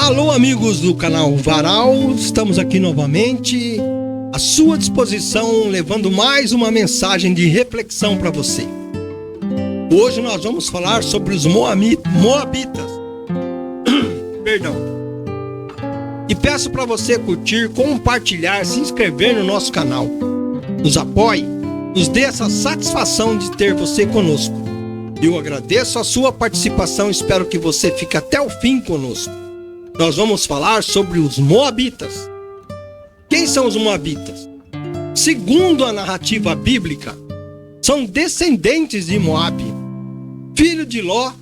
Alô, amigos do canal Varal, estamos aqui novamente à sua disposição, levando mais uma mensagem de reflexão para você. Hoje nós vamos falar sobre os Moabitas. Perdão. E peço para você curtir, compartilhar, se inscrever no nosso canal. Nos apoie, nos dê essa satisfação de ter você conosco. Eu agradeço a sua participação, espero que você fique até o fim conosco. Nós vamos falar sobre os Moabitas. Quem são os Moabitas? Segundo a narrativa bíblica, são descendentes de Moabe, filho de Ló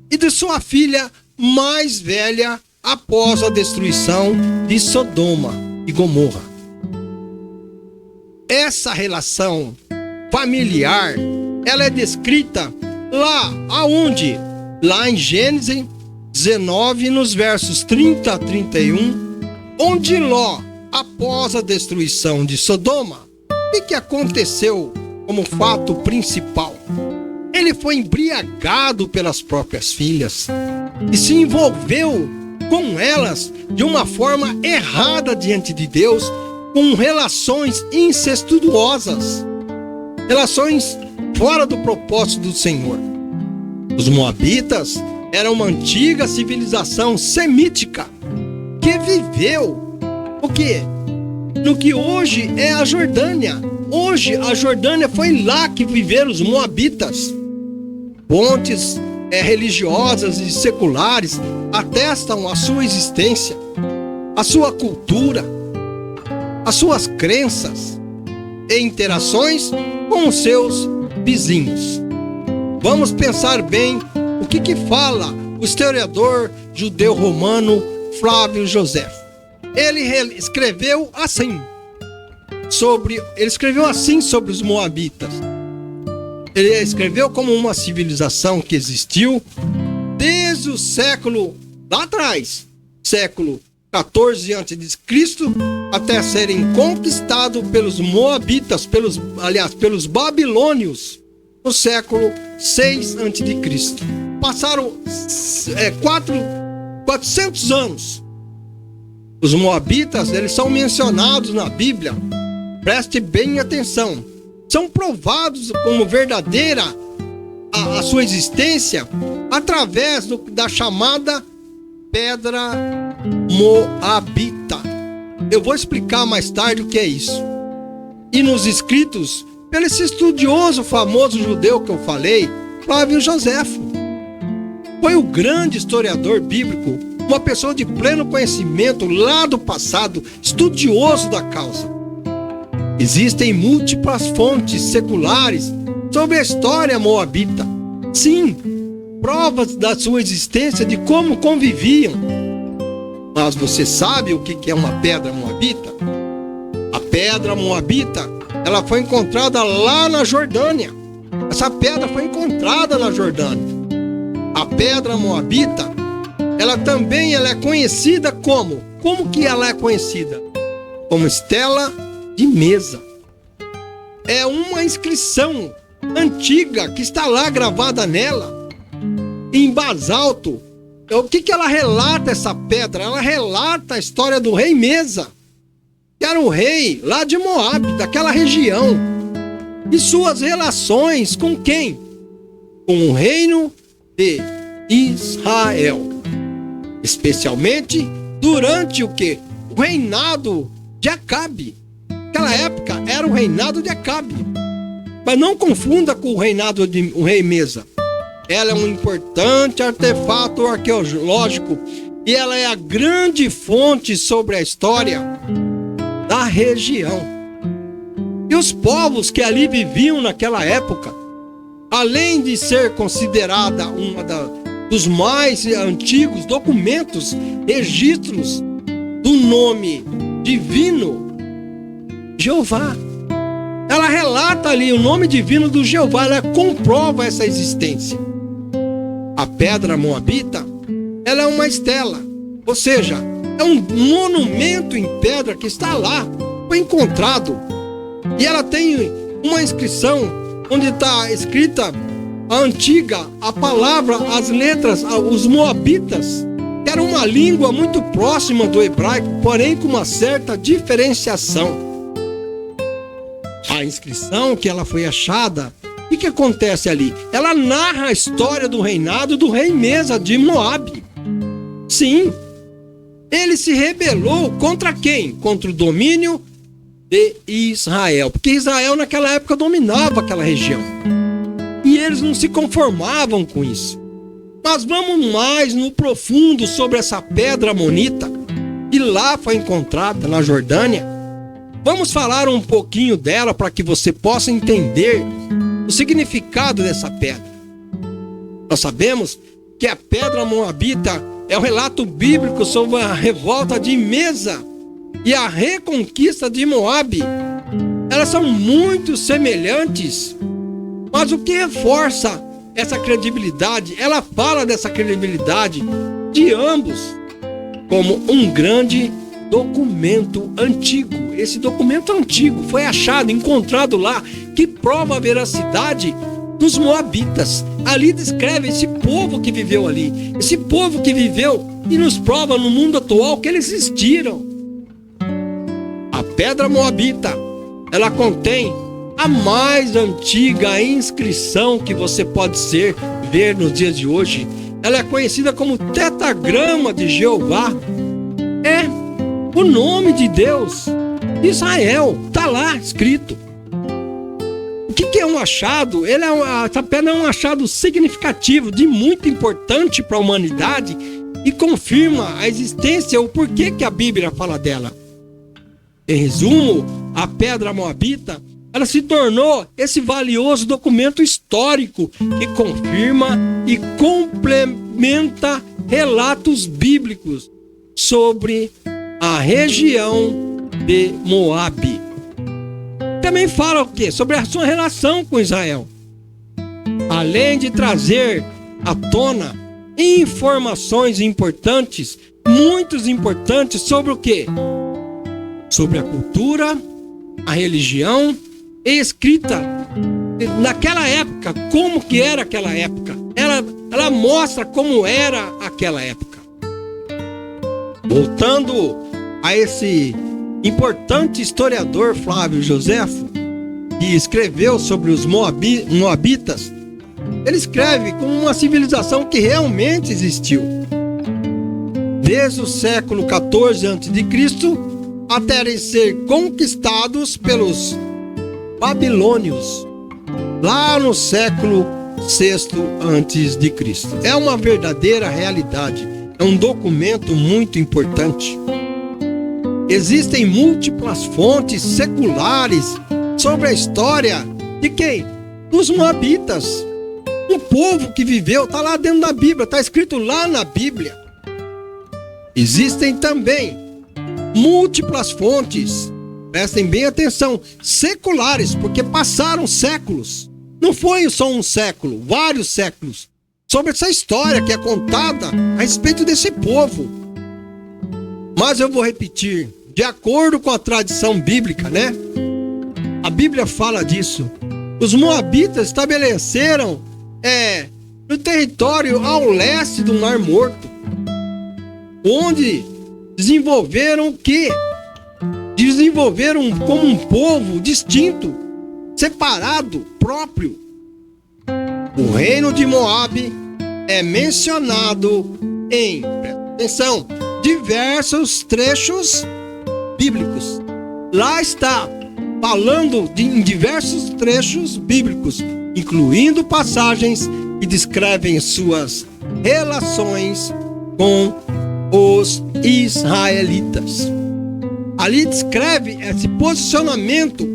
e de sua filha mais velha após a destruição de Sodoma e Gomorra. Essa relação familiar, ela é descrita lá aonde? Lá em Gênesis 19, nos versos 30 a 31, onde Ló, após a destruição de Sodoma, o que aconteceu como fato principal? Ele foi embriagado pelas próprias filhas e se envolveu com elas de uma forma errada diante de Deus, com relações incestuosas, relações fora do propósito do Senhor. Os Moabitas eram uma antiga civilização semítica que viveu no que hoje é a Jordânia. Hoje a Jordânia foi lá que viveram os Moabitas. Fontes religiosas e seculares atestam a sua existência, a sua cultura, as suas crenças e interações com os seus vizinhos. Vamos pensar bem o que fala o historiador judeu romano Flávio Josefo. Ele escreveu assim sobre os Moabitas. Ele escreveu como uma civilização que existiu desde o século lá atrás, século 14 a.C., até serem conquistados pelos Moabitas, pelos babilônios, no século 6 a.C. Passaram 400 anos. Os Moabitas, eles são mencionados na Bíblia. Preste bem atenção. São provados como verdadeira a sua existência através da chamada Pedra Moabita. Eu vou explicar mais tarde o que é isso. E nos escritos, pelo esse estudioso famoso judeu que eu falei, Flávio Josefo. Foi o grande historiador bíblico, uma pessoa de pleno conhecimento lá do passado, estudioso da causa. Existem múltiplas fontes seculares sobre a história moabita. Sim, provas da sua existência, de como conviviam. Mas você sabe o que é uma pedra moabita? A pedra moabita, ela foi encontrada lá na Jordânia. Essa pedra foi encontrada na Jordânia. A pedra moabita, ela é conhecida como que ela é conhecida? Como estela de mesa. É uma inscrição antiga que está lá gravada nela, em basalto. O que ela relata, essa pedra? Ela relata a história do rei Mesa, que era um rei lá de Moabe, daquela região, e suas relações com quem? Com o reino de Israel, especialmente durante o reinado de Acabe. Naquela época era o reinado de Acabe, mas não confunda com o reinado de o rei Mesa. Ela é um importante artefato arqueológico e ela é a grande fonte sobre a história da região. E os povos que ali viviam naquela época, além de ser considerada dos mais antigos documentos, registros do nome divino Jeová. Ela relata ali o nome divino do Jeová, ela comprova essa existência. A pedra moabita, ela é uma estela, ou seja, é um monumento em pedra que está lá, foi encontrado. E ela tem uma inscrição onde está escrita a palavra, as letras, os Moabitas, Era uma língua muito próxima do hebraico, porém com uma certa diferenciação. A inscrição que ela foi achada, o que acontece ali? Ela narra a história do reinado do rei Mesa de Moabe. Sim, ele se rebelou contra quem? Contra o domínio de Israel, porque Israel naquela época dominava aquela região. E eles não se conformavam com isso. Mas vamos mais no profundo sobre essa pedra amonita, que lá foi encontrada na Jordânia. Vamos falar um pouquinho dela para que você possa entender o significado dessa pedra. Nós sabemos que a pedra moabita é o relato bíblico sobre a revolta de Mesa e a reconquista de Moabe. Elas são muito semelhantes, mas o que reforça essa credibilidade? Ela fala dessa credibilidade de ambos como um grande documento antigo. Esse documento antigo foi achado, encontrado lá, que prova a veracidade dos moabitas. Ali descreve esse povo que viveu ali, esse povo que viveu e nos prova no mundo atual que eles existiram. A pedra moabita, ela contém a mais antiga inscrição que você pode ver nos dias de hoje. Ela é conhecida como tetragrama de Jeová. É o nome de Deus, Israel, está lá escrito. O que é um achado? Essa pedra é um achado significativo, de muito importante para a humanidade, e confirma a existência, o porquê que a Bíblia fala dela. Em resumo, a pedra moabita, ela se tornou esse valioso documento histórico que confirma e complementa relatos bíblicos sobre a região de Moabe. Também fala o quê? Sobre a sua relação com Israel. Além de trazer à tona informações importantes, muito importantes, sobre o quê? Sobre a cultura, a religião, escrita naquela época, como que era aquela época. Ela mostra como era aquela época. Voltando a esse importante historiador Flávio Joséfo, que escreveu sobre os moabitas, ele escreve como uma civilização que realmente existiu. Desde o século XIV a.C. até ser conquistados pelos babilônios, lá no século VI a.C. É uma verdadeira realidade, é um documento muito importante. Existem múltiplas fontes seculares sobre a história de quem? Dos moabitas. Um povo que viveu, está lá dentro da Bíblia, está escrito lá na Bíblia. Existem também múltiplas fontes, prestem bem atenção, seculares, porque passaram séculos. Não foi só um século, vários séculos, sobre essa história que é contada a respeito desse povo. Mas eu vou repetir, de acordo com a tradição bíblica, né? A Bíblia fala disso. Os moabitas estabeleceram no território ao leste do Mar Morto, onde desenvolveram o quê? Desenvolveram como um povo distinto, separado, próprio. O reino de Moabe é mencionado em, presta atenção, diversos trechos bíblicos. Lá está falando em diversos trechos bíblicos, incluindo passagens que descrevem suas relações com os israelitas. Ali descreve esse posicionamento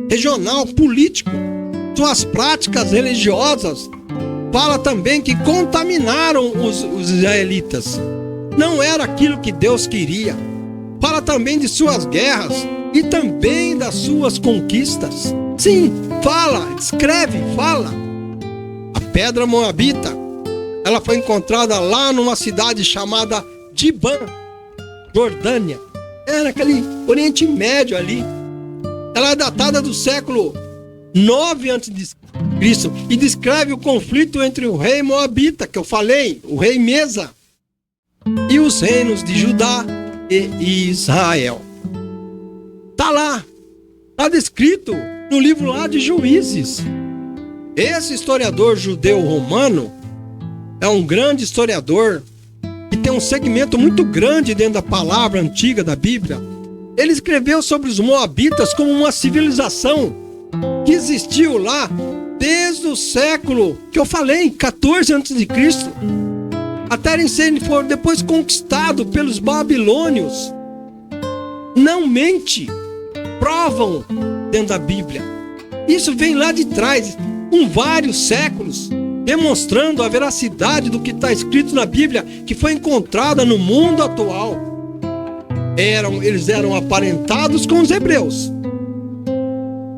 regional, político, suas práticas religiosas. Fala também que contaminaram os israelitas. Não era aquilo que Deus queria. Fala também de suas guerras e também das suas conquistas. Sim, fala, descreve, fala. A pedra moabita, ela foi encontrada lá numa cidade chamada Dibã, Jordânia. É naquele Oriente Médio ali. Ela é datada do século 9 a.C. e descreve o conflito entre o rei moabita, que eu falei, o rei Mesa, e os reinos de Judá e Israel. Está lá, está descrito no livro lá de Juízes. Esse historiador judeu romano é um grande historiador que tem um segmento muito grande dentro da palavra antiga da Bíblia. Ele escreveu sobre os moabitas como uma civilização que existiu lá desde o século, que eu falei, 14 a.C., até ele for depois conquistado pelos babilônios. Não mente, provam dentro da Bíblia. Isso vem lá de trás, com vários séculos, demonstrando a veracidade do que está escrito na Bíblia, que foi encontrada no mundo atual. Eles eram aparentados com os hebreus.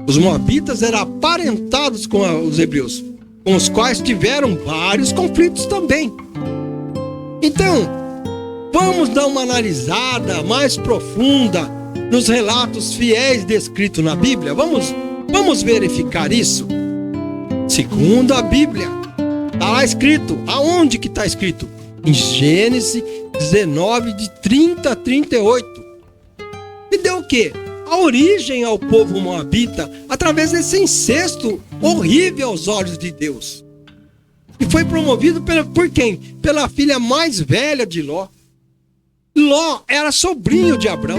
Os moabitas eram aparentados com os hebreus, com os quais tiveram vários conflitos também. Então, vamos dar uma analisada mais profunda nos relatos fiéis descritos na Bíblia. Vamos verificar isso. Segundo a Bíblia, está lá escrito. Aonde que está escrito? Em Gênesis 19, de 30 a 38. E deu o quê? A origem ao povo moabita através desse incesto horrível aos olhos de Deus. E foi promovido por quem? Pela filha mais velha de Ló. Ló era sobrinho de Abrão.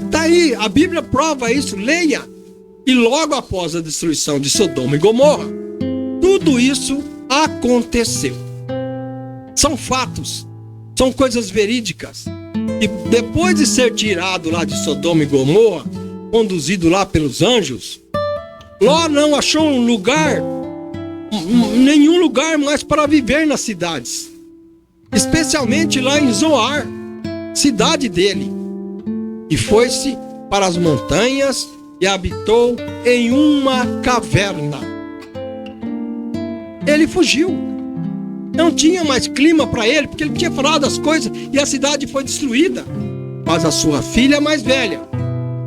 Tá aí, a Bíblia prova isso, leia. E logo após a destruição de Sodoma e Gomorra, tudo isso aconteceu. São fatos, são coisas verídicas. E depois de ser tirado lá de Sodoma e Gomorra, conduzido lá pelos anjos, Ló não achou nenhum lugar mais para viver nas cidades, especialmente lá em Zoar, cidade dele, e foi-se para as montanhas e habitou em uma caverna. Ele fugiu. Não tinha mais clima para ele, porque ele tinha falado as coisas e a cidade foi destruída. Mas a sua filha mais velha,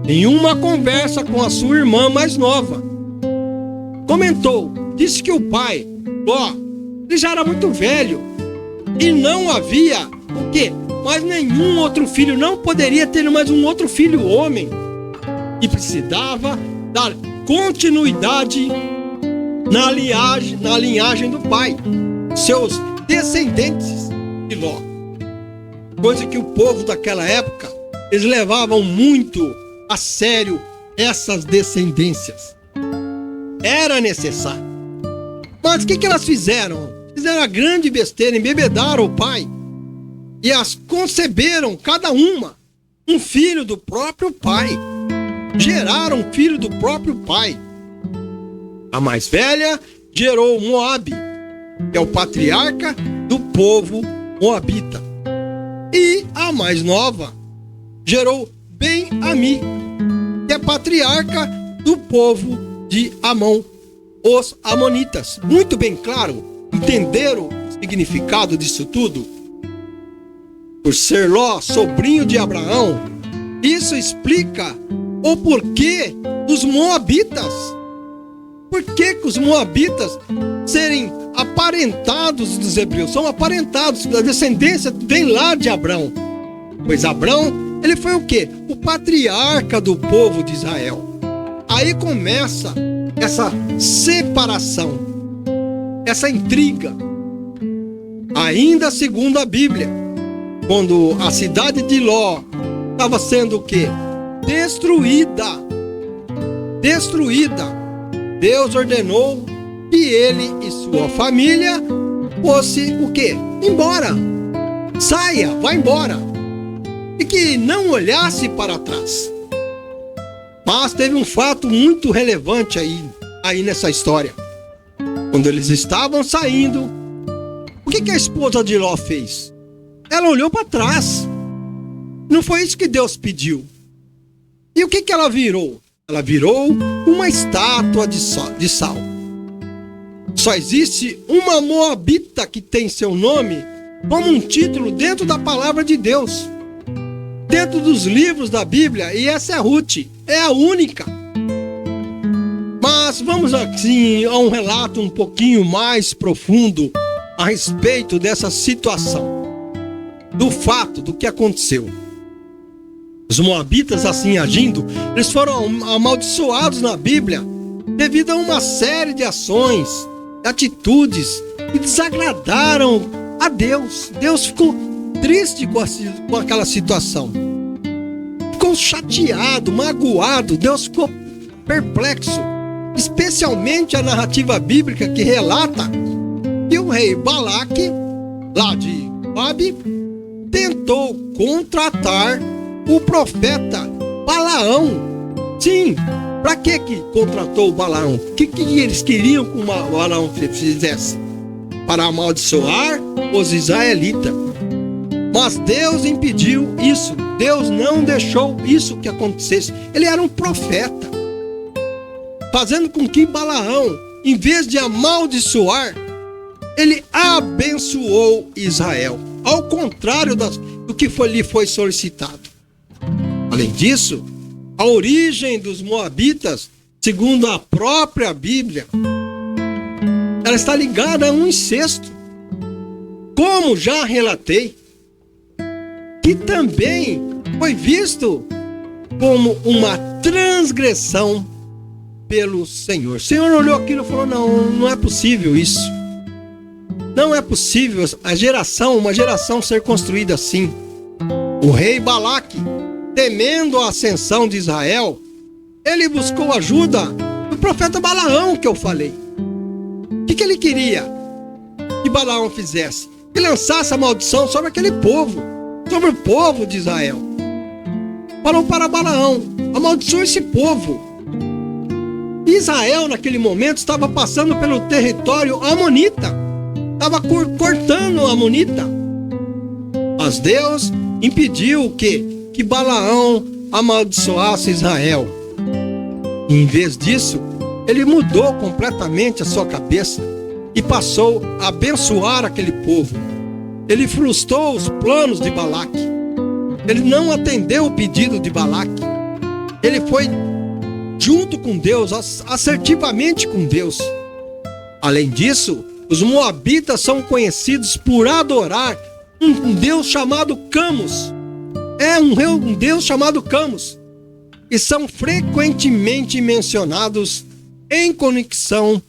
em uma conversa com a sua irmã mais nova, comentou, disse que o pai, Ló, ele já era muito velho e não havia o quê? Mais nenhum outro filho, não poderia ter mais um outro filho homem, e precisava dar continuidade na linhagem do pai, seus descendentes de Ló. Coisa que o povo daquela época, eles levavam muito a sério essas descendências. Era necessário. Mas o que elas fizeram? Fizeram a grande besteira, embebedaram o pai e as conceberam, cada uma, um filho do próprio pai. Geraram um filho do próprio pai. A mais velha gerou Moabe, que é o patriarca do povo moabita. E a mais nova gerou Ben-Ami, que é patriarca do povo de Amon, os amonitas. Muito bem claro, entenderam o significado disso tudo? Por ser Ló sobrinho de Abraão, isso explica o porquê dos moabitas. Por que os moabitas serem aparentados dos hebreus? São aparentados, a descendência vem lá de Abrão. Pois Abrão, ele foi o quê? O patriarca do povo de Israel. Aí começa essa separação, essa intriga. Ainda segundo a Bíblia, quando a cidade de Ló estava sendo o quê? Destruída. Deus ordenou que ele e sua família fosse o quê? Embora. Saia, vá embora. E que não olhasse para trás. Mas teve um fato muito relevante aí nessa história. Quando eles estavam saindo, o que a esposa de Ló fez? Ela olhou para trás. Não foi isso que Deus pediu. E o que ela virou? Ela virou uma estátua de sal. Só existe uma moabita que tem seu nome como um título dentro da palavra de Deus, dentro dos livros da Bíblia, e essa é Ruth, é a única. Mas vamos assim a um relato um pouquinho mais profundo a respeito dessa situação. do fato, do que aconteceu. Os moabitas, assim agindo, eles foram amaldiçoados na Bíblia devido a uma série de ações, atitudes que desagradaram a Deus. Deus ficou triste com aquela situação. Ficou chateado, magoado. Deus ficou perplexo. Especialmente a narrativa bíblica que relata que o rei Balaque, lá de Moabe, tentou contratar o profeta Balaão. Sim, para que contratou o Balaão? O que eles queriam que o Balaão fizesse? Para amaldiçoar os israelitas. Mas Deus impediu isso. Deus não deixou isso que acontecesse. Ele era um profeta, fazendo com que Balaão, em vez de amaldiçoar, ele abençoou Israel, ao contrário do que lhe foi solicitado. Além disso, a origem dos moabitas, segundo a própria Bíblia, ela está ligada a um incesto, como já relatei, que também foi visto como uma transgressão pelo Senhor. O Senhor olhou aquilo e falou: não é possível isso. Não é possível uma geração ser construída assim. O rei Balaque, temendo a ascensão de Israel, ele buscou ajuda do profeta Balaão, que eu falei. O que ele queria que Balaão fizesse? Que lançasse a maldição sobre aquele povo, sobre o povo de Israel. Falou para Balaão: amaldiçoa esse povo. Israel, naquele momento, estava passando pelo território amonita. Estava cortando a amonita. Mas Deus impediu que Balaão amaldiçoasse Israel. E, em vez disso, ele mudou completamente a sua cabeça e passou a abençoar aquele povo. Ele frustrou os planos de Balaque. Ele não atendeu o pedido de Balaque. Ele foi junto com Deus, assertivamente com Deus. Além disso, os moabitas são conhecidos por adorar um Deus chamado Camus. Um Deus chamado Camus. E são frequentemente mencionados em conexão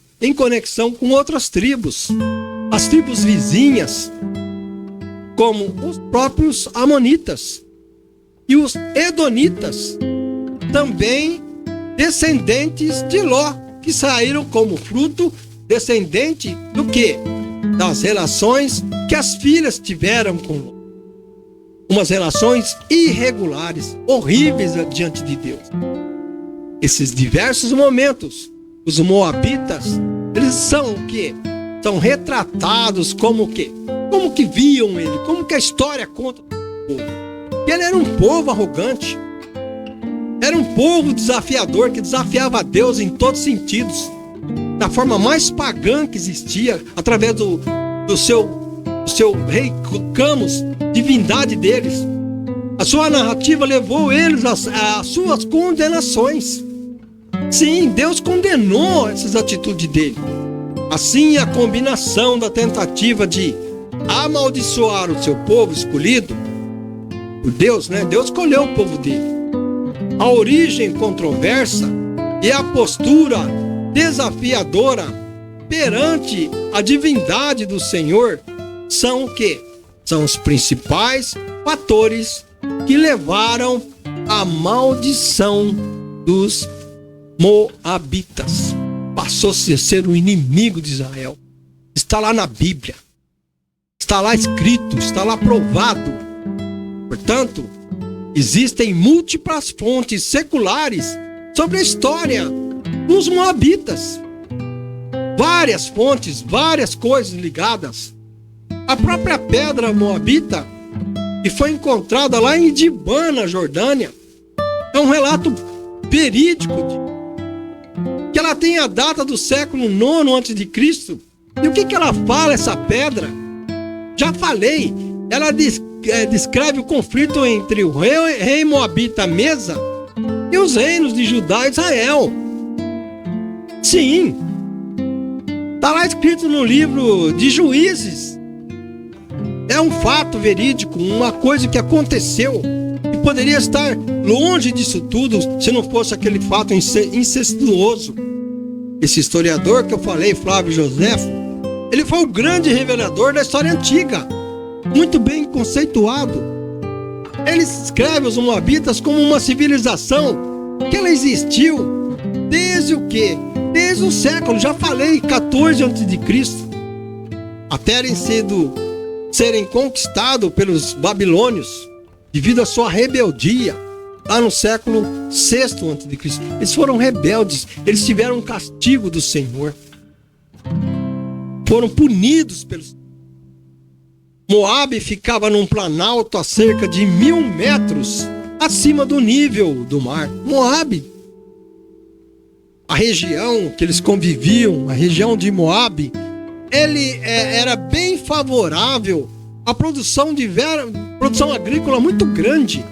com outras tribos. As tribos vizinhas, como os próprios amonitas e os edonitas, também descendentes de Ló, que saíram como fruto descendente do quê? Das relações que as filhas tiveram com Ló. Umas relações irregulares, horríveis diante de Deus. Esses diversos momentos, os moabitas, eles são o quê? São retratados como o quê? Como que viam ele? Como que a história conta do povo? Ele era um povo arrogante. Era um povo desafiador, que desafiava a Deus em todos os sentidos. Da forma mais pagã que existia, através do seu rei Camus, divindade deles. A sua narrativa levou eles às suas condenações. Sim, Deus condenou essas atitudes dele. Assim, a combinação da tentativa de amaldiçoar o seu povo escolhido por Deus, Deus escolheu o povo dele. A origem controversa e a postura desafiadora perante a divindade do Senhor são o quê? São os principais fatores que levaram à maldição dos moabitas. Passou-se a ser o inimigo de Israel. Está lá na Bíblia. Está lá escrito, está lá provado. Portanto, existem múltiplas fontes seculares sobre a história dos moabitas. Várias fontes, várias coisas ligadas. A própria pedra moabita, que foi encontrada lá em Dibã, na Jordânia, é um relato verídico que ela tem a data do século IX a.C. E o que ela fala, essa pedra? Já falei, ela descreve o conflito entre o rei moabita Mesa e os reinos de Judá e Israel. Sim, está lá escrito no livro de Juízes, É um fato verídico, uma coisa que aconteceu e poderia estar longe disso tudo se não fosse aquele fato incestuoso. Esse historiador que eu falei, Flávio Joséfo, ele foi o grande revelador da história antiga, muito bem conceituado. Ele escreve os Moabitas como uma civilização que ela existiu desde o quê? Desde o século, já falei, 14 a.C., até serem conquistados pelos babilônios devido à sua rebeldia lá no século VI a.C. Eles foram rebeldes, eles tiveram um castigo do Senhor, foram punidos pelos. Moabe ficava num planalto a cerca de 1.000 metros acima do nível do mar. Moabe, a região que eles conviviam, a região de Moabe, ele era bem favorável à produção agrícola muito grande.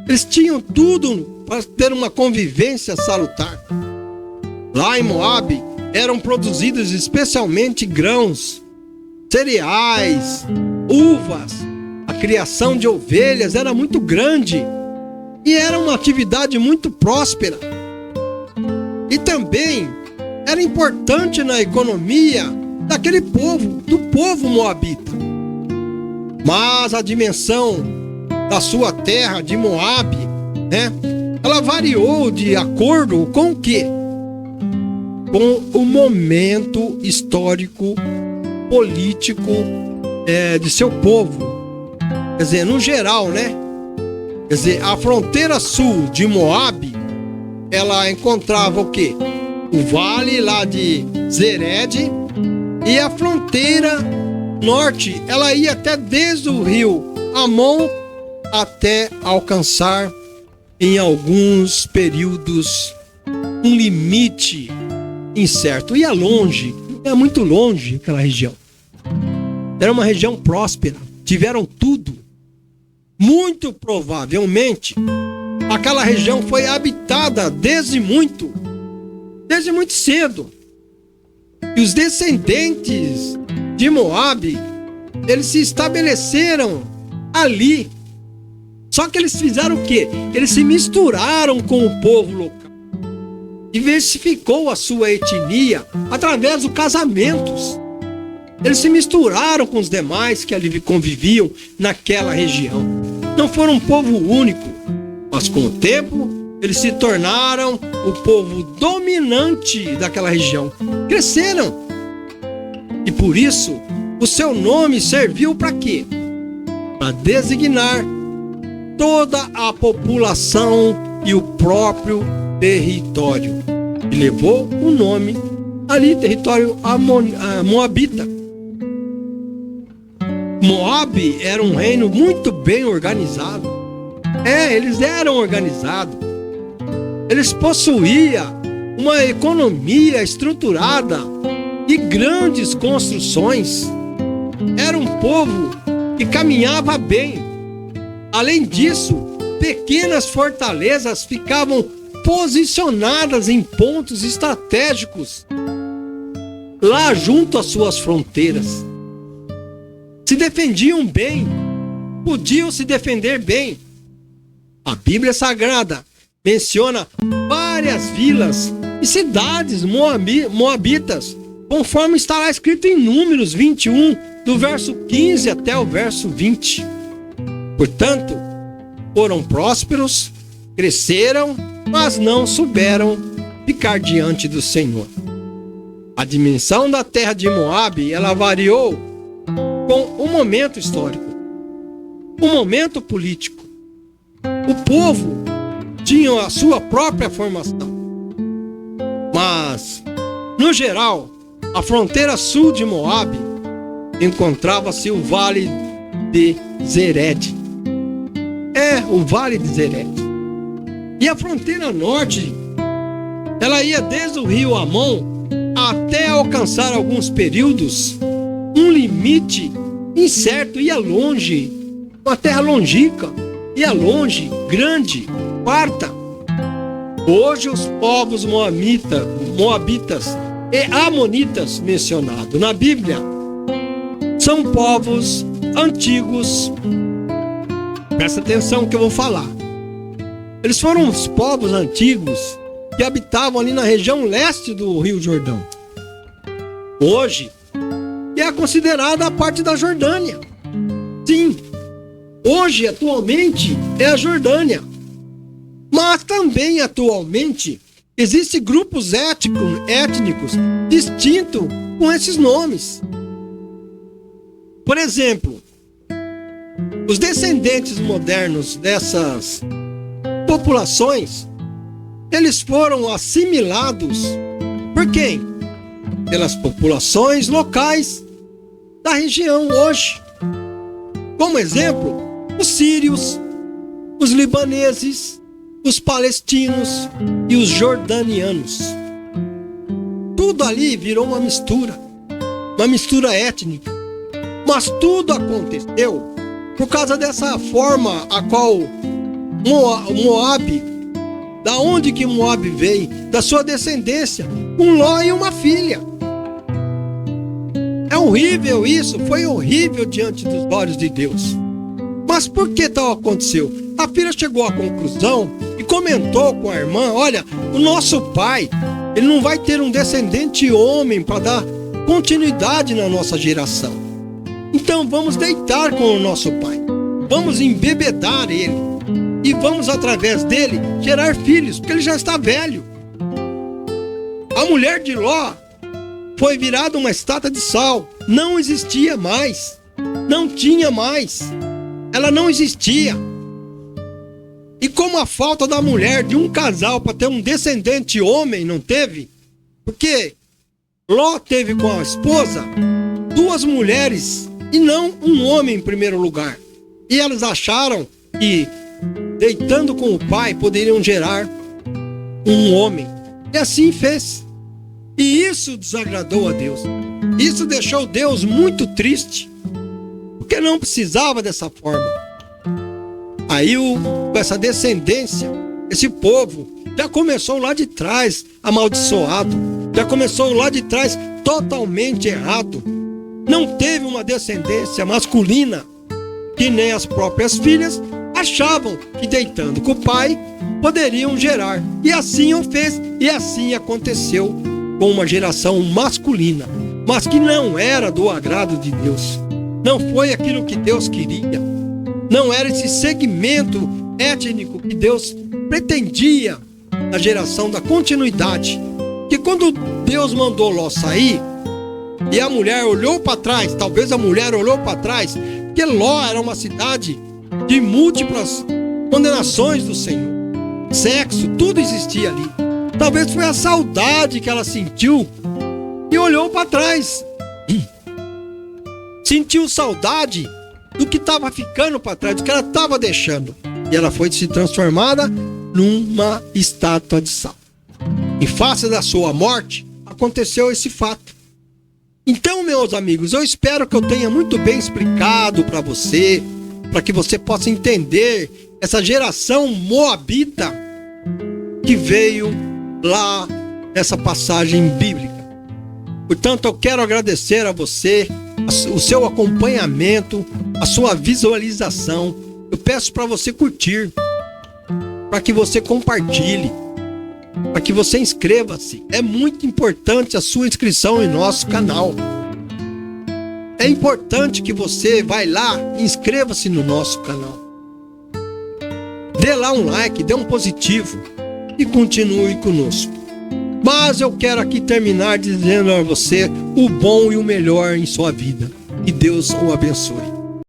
Eles tinham tudo para ter uma convivência salutar. Lá em Moabe eram produzidos especialmente grãos, cereais, uvas. A criação de ovelhas era muito grande e era uma atividade muito próspera. E também era importante na economia daquele povo, do povo moabita. Mas a dimensão da sua terra, de Moabe, ela variou de acordo com o quê? Com o momento histórico, político de seu povo. Quer dizer, no geral, Quer dizer, a fronteira sul de Moabe, ela encontrava o quê? O vale lá de Zered, e a fronteira norte, ela ia até desde o rio Amon até alcançar, em alguns períodos, um limite incerto. Ia longe, é muito longe aquela região. Era uma região próspera, tiveram tudo. Muito provavelmente, aquela região foi habitada desde muito cedo. E os descendentes de Moabe, eles se estabeleceram ali. Só que eles fizeram o quê? Eles se misturaram com o povo local. Diversificou a sua etnia através dos casamentos. Eles se misturaram com os demais que ali conviviam naquela região. Não foram um povo único, mas com o tempo eles se tornaram o povo dominante daquela região. Cresceram. E por isso, o seu nome serviu para quê? Para designar toda a população e o próprio território. E levou o nome ali, território moabita. Moabe era um reino muito bem organizado. Eles eram organizados. Eles possuíam uma economia estruturada e grandes construções. Era um povo que caminhava bem. Além disso, pequenas fortalezas ficavam posicionadas em pontos estratégicos lá junto às suas fronteiras. Se defendiam bem, podiam se defender bem. A Bíblia Sagrada menciona várias vilas e cidades moabitas, conforme está lá escrito em Números 21, do verso 15 até o verso 20. Portanto, foram prósperos, cresceram, mas não souberam ficar diante do Senhor. A dimensão da terra de Moabe, ela variou com o momento histórico, o momento político. O povo tinha a sua própria formação. Mas, no geral, a fronteira sul de Moabe encontrava-se o Vale de Zered. O Vale de Zered. E a fronteira norte, ela ia desde o rio Amon até alcançar alguns períodos um limite incerto, ia longe, uma terra longínqua, ia longe, grande, farta. Hoje os povos moabitas e amonitas mencionados na Bíblia são povos antigos, presta atenção que eu vou falar. Eles foram os povos antigos que habitavam ali na região leste do Rio Jordão. Hoje, é considerada a parte da Jordânia. Sim, hoje, atualmente, é a Jordânia. Mas também, atualmente, existem grupos étnicos distintos com esses nomes. Por exemplo, os descendentes modernos dessas populações, eles foram assimilados por quem? Pelas populações locais da região hoje. Como exemplo, os sírios, os libaneses, os palestinos e os jordanianos. Tudo ali virou uma mistura étnica. Mas tudo aconteceu por causa dessa forma a qual Moabe, da onde que Moabe veio, da sua descendência, um Ló e uma filha. É horrível isso, foi horrível diante dos olhos de Deus. Mas por que tal aconteceu? A filha chegou à conclusão e comentou com a irmã: olha, o nosso pai, ele não vai ter um descendente homem para dar continuidade na nossa geração. Então vamos deitar com o nosso pai, vamos embebedar ele e vamos através dele gerar filhos, porque ele já está velho. A mulher de Ló foi virada uma estátua de sal, não existia mais, não tinha mais, ela não existia. E como a falta da mulher de um casal para ter um descendente homem não teve, porque Ló teve com a esposa 2 mulheres e não um homem em primeiro lugar. E elas acharam que deitando com o pai poderiam gerar um homem. E assim fez. E isso desagradou a Deus. Isso deixou Deus muito triste, porque não precisava dessa forma. Aí com essa descendência, esse povo já começou lá de trás amaldiçoado, já começou lá de trás totalmente errado. Não teve uma descendência masculina, que nem as próprias filhas achavam que deitando com o pai poderiam gerar. E assim o fez, e assim aconteceu com uma geração masculina, mas que não era do agrado de Deus. Não foi aquilo que Deus queria. Não era esse segmento étnico que Deus pretendia na geração da continuidade. Que quando Deus mandou Ló sair, e a mulher olhou para trás, talvez a mulher olhou para trás, porque Ló era uma cidade de múltiplas condenações do Senhor. Sexo, tudo existia ali. Talvez foi a saudade que ela sentiu e olhou para trás. Sentiu saudade do que estava ficando para trás, do que ela estava deixando. E ela foi se transformada numa estátua de sal. Em face da sua morte, aconteceu esse fato. Então, meus amigos, eu espero que eu tenha muito bem explicado para você, para que você possa entender essa geração moabita que veio lá nessa passagem bíblica. Portanto, eu quero agradecer a você, o seu acompanhamento, a sua visualização. Eu peço para você curtir, para que você compartilhe, para que você inscreva-se. É muito importante a sua inscrição em nosso canal. É importante que você vá lá e inscreva-se no nosso canal. Dê lá um like, dê um positivo e continue conosco. Mas eu quero aqui terminar dizendo a você o bom e o melhor em sua vida. Que Deus o abençoe.